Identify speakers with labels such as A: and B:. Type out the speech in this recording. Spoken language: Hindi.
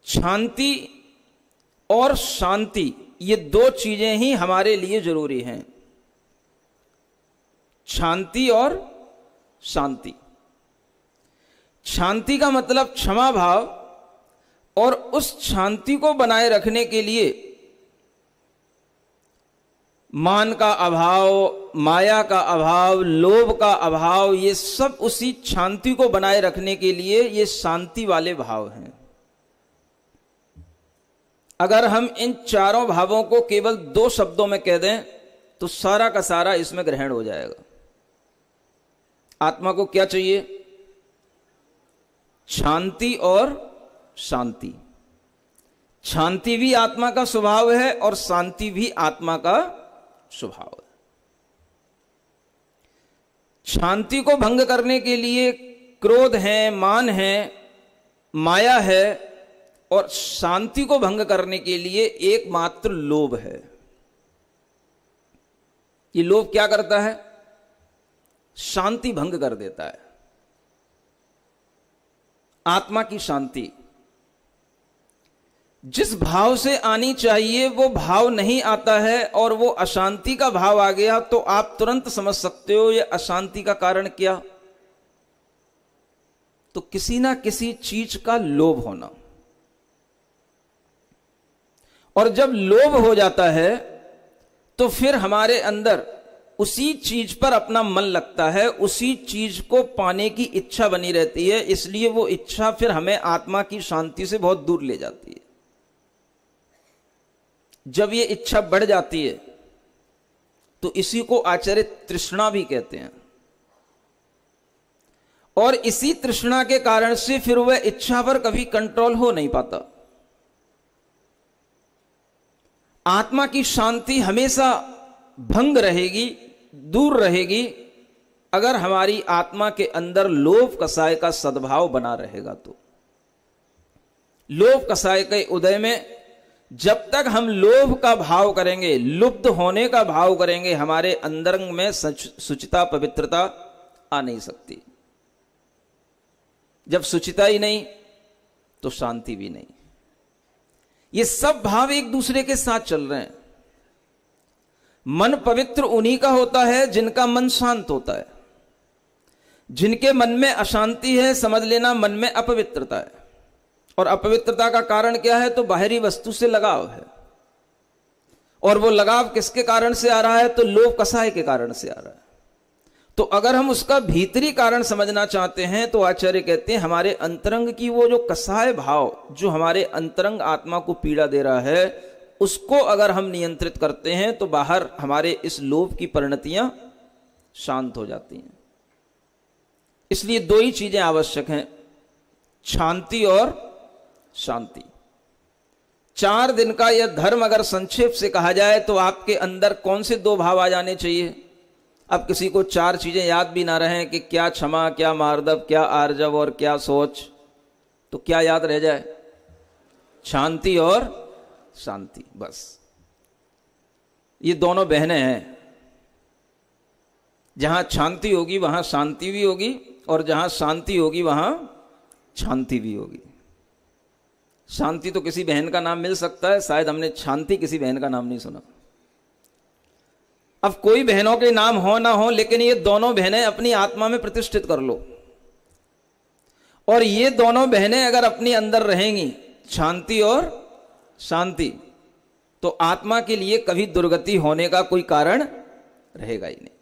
A: शांति और शांति, ये दो चीजें ही हमारे लिए जरूरी हैं। शांति और शांति। शांति का मतलब क्षमा भाव, और उस शांति को बनाए रखने के लिए मान का अभाव, माया का अभाव, लोभ का अभाव, ये सब उसी शांति को बनाए रखने के लिए ये शांति वाले भाव हैं। अगर हम इन चारों भावों को केवल दो शब्दों में कह दें तो सारा का सारा इसमें ग्रहण हो जाएगा। आत्मा को क्या चाहिए? शांति और शांति। शांति भी आत्मा का स्वभाव है और शांति भी आत्मा का स्वभाव है। शांति को भंग करने के लिए क्रोध है, मान है, माया है, और शांति को भंग करने के लिए एकमात्र लोभ है। ये लोभ क्या करता है? शांति भंग कर देता है। आत्मा की शांति जिस भाव से आनी चाहिए वो भाव नहीं आता है, और वो अशांति का भाव आ गया तो आप तुरंत समझ सकते हो ये अशांति का कारण क्या? तो किसी ना किसी चीज का लोभ होना। और जब लोभ हो जाता है तो फिर हमारे अंदर उसी चीज पर अपना मन लगता है, उसी चीज को पाने की इच्छा बनी रहती है, इसलिए वो इच्छा फिर हमें आत्मा की शांति से बहुत दूर ले जाती है। जब ये इच्छा बढ़ जाती है तो इसी को आचार्य तृष्णा भी कहते हैं, और इसी तृष्णा के कारण से फिर वह इच्छा पर कभी कंट्रोल हो नहीं पाता। आत्मा की शांति हमेशा भंग रहेगी, दूर रहेगी, अगर हमारी आत्मा के अंदर लोभ कसाय का सद्भाव बना रहेगा तो। लोभ कसाय के उदय में जब तक हम लोभ का भाव करेंगे, लुप्त होने का भाव करेंगे, हमारे अंतरंग में शुचिता, पवित्रता आ नहीं सकती। जब शुचिता ही नहीं तो शांति भी नहीं। ये सब भाव एक दूसरे के साथ चल रहे हैं। मन पवित्र उन्हीं का होता है जिनका मन शांत होता है। जिनके मन में अशांति है, समझ लेना मन में अपवित्रता है। और अपवित्रता का कारण क्या है? तो बाहरी वस्तु से लगाव है, और वो लगाव किसके कारण से आ रहा है? तो लोभ कसाय के कारण से आ रहा है। तो अगर हम उसका भीतरी कारण समझना चाहते हैं तो आचार्य कहते हैं हमारे अंतरंग की वो जो कसाय भाव, जो हमारे अंतरंग आत्मा को पीड़ा दे रहा है, उसको अगर हम नियंत्रित करते हैं तो बाहर हमारे इस लोभ की परिणतियां शांत हो जाती हैं। इसलिए दो ही चीजें आवश्यक हैं, शांति और शांति। 4 दिन का यह धर्म अगर संक्षेप से कहा जाए तो आपके अंदर कौन से दो भाव आ जाने चाहिए? अब किसी को 4 चीजें याद भी ना रहें कि क्या क्षमा, क्या मार्दव, क्या आर्जव और क्या सोच, तो क्या याद रह जाए? शांति और शांति, बस। ये दोनों बहनें हैं। जहां शांति होगी वहां शांति भी होगी, और जहां शांति होगी वहां शांति भी होगी। शांति तो किसी बहन का नाम मिल सकता है, शायद हमने शांति किसी बहन का नाम नहीं सुना। अब कोई बहनों के नाम हो ना हो, लेकिन ये दोनों बहनें अपनी आत्मा में प्रतिष्ठित कर लो, और ये दोनों बहनें अगर अपनी अंदर रहेंगी, शांति और शांति, तो आत्मा के लिए कभी दुर्गति होने का कोई कारण रहेगा ही नहीं।